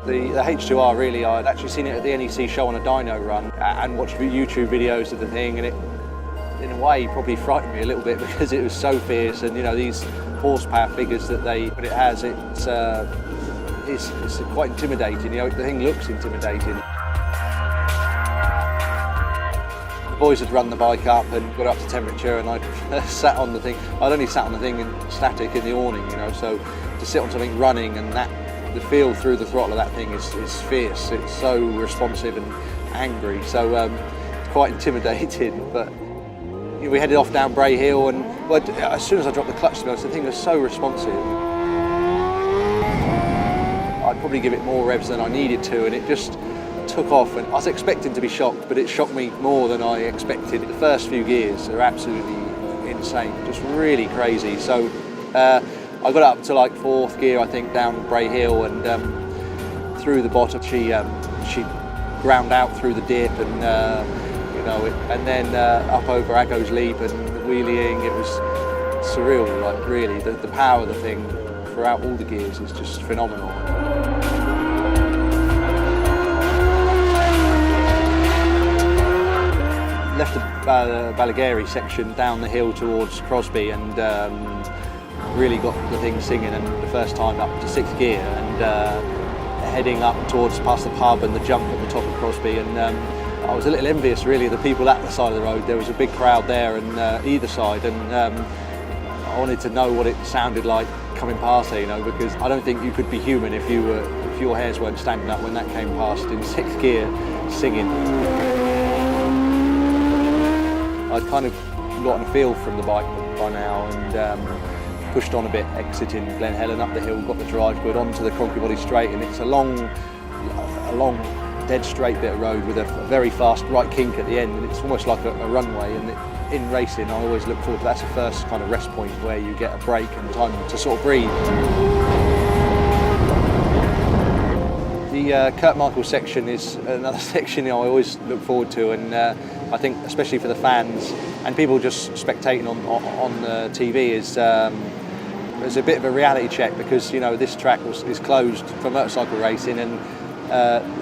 The H2R really, I'd actually seen it at the NEC show on a dyno run and watched YouTube videos of the thing, and it, in a way, probably frightened me a little bit because it was so fierce, and you know, these horsepower figures that it has, it's quite intimidating. You know, the thing looks intimidating. The boys had run the bike up and got up to temperature, and I sat on the thing. I'd only sat on the thing in static in the awning, you know, so to sit on something running and the feel through the throttle of that thing is fierce. It's so responsive and angry, so it's quite intimidating. But you know, we headed off down Bray Hill, and well, as soon as I dropped the clutch, to be honest, the thing was so responsive. I'd probably give it more revs than I needed to, and it just took off. And I was expecting to be shocked, but it shocked me more than I expected. The first few gears are absolutely insane, just really crazy. So I got up to like 4th gear, I think, down Bray Hill, and through the bottom. She ground out through the dip, and you know, and then up over Aggo's Leap and wheeling. It was surreal, like really. The power of the thing throughout all the gears is just phenomenal. Left the Balagary section down the hill towards Crosby, and really got the thing singing, and the first time up to 6th gear, and heading up towards past the pub and the jump at the top of Crosby, and I was a little envious really of the people at the side of the road. There was a big crowd there and either side, and I wanted to know what it sounded like coming past there, you know, because I don't think you could be human if your hairs weren't standing up when that came past in 6th gear singing. I'd kind of gotten a feel from the bike by now, and pushed on a bit, exiting Glen Helen up the hill, got the drive good onto the Concrete Body Straight, and it's a long, dead straight bit of road with a very fast right kink at the end, and it's almost like a runway. And in racing, I always look forward to that's the first kind of rest point where you get a break and time to sort of breathe. The Kurt Michael section is another section I always look forward to, and I think especially for the fans and people just spectating on the TV is there's a bit of a reality check, because you know this track is closed for motorcycle racing, and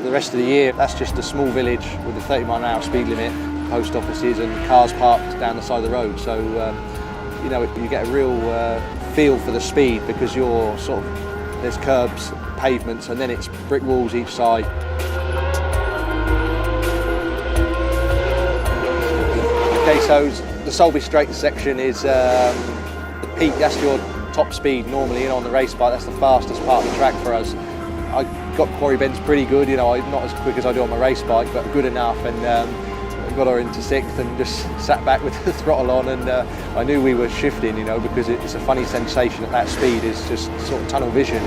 the rest of the year that's just a small village with a 30-mile-an-hour speed limit, post offices and cars parked down the side of the road. So you know, you get a real feel for the speed, because you're sort of, there's curbs, pavements, and then it's brick walls each side. Okay, so the Solby Straight section is the peak. That's your top speed normally, you know, on the race bike. That's the fastest part of the track for us. I got Quarry Bends pretty good, you know, not as quick as I do on my race bike, but good enough, and got her into 6th and just sat back with the throttle on, and I knew we were shifting, you know, because it's a funny sensation at that speed, is just sort of tunnel vision.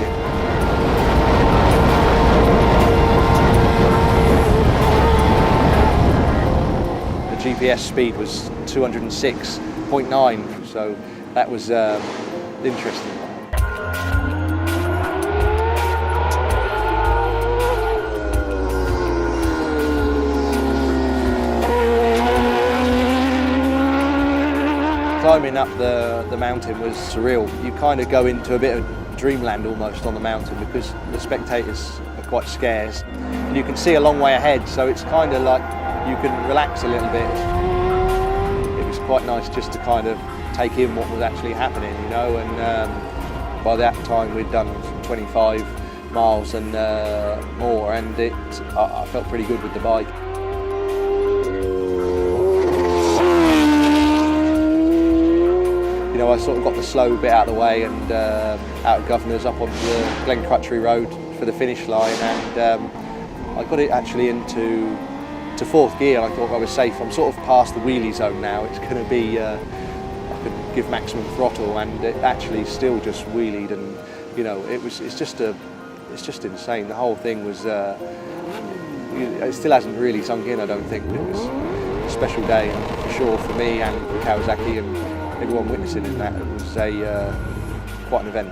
The GPS speed was 206.9, so that was interesting. Climbing up the mountain was surreal. You kind of go into a bit of dreamland almost on the mountain, because the spectators are quite scarce. And you can see a long way ahead, so it's kind of like you can relax a little bit. It was quite nice just to kind of take in what was actually happening, you know, and by that time we'd done 25 miles and more, and I felt pretty good with the bike. You know, I sort of got the slow bit out of the way, and out of Governor's up onto the Glen Crutchery Road for the finish line, and I got it actually into 4th gear, and I thought I was safe. I'm sort of past the wheelie zone now. It's going to be, I could give maximum throttle, and it actually still just wheelied, and you know, it's just insane. The whole thing was, it still hasn't really sunk in, I don't think. It was a special day, for sure, for me and for Kawasaki and everyone witnessing in that. It was quite an event.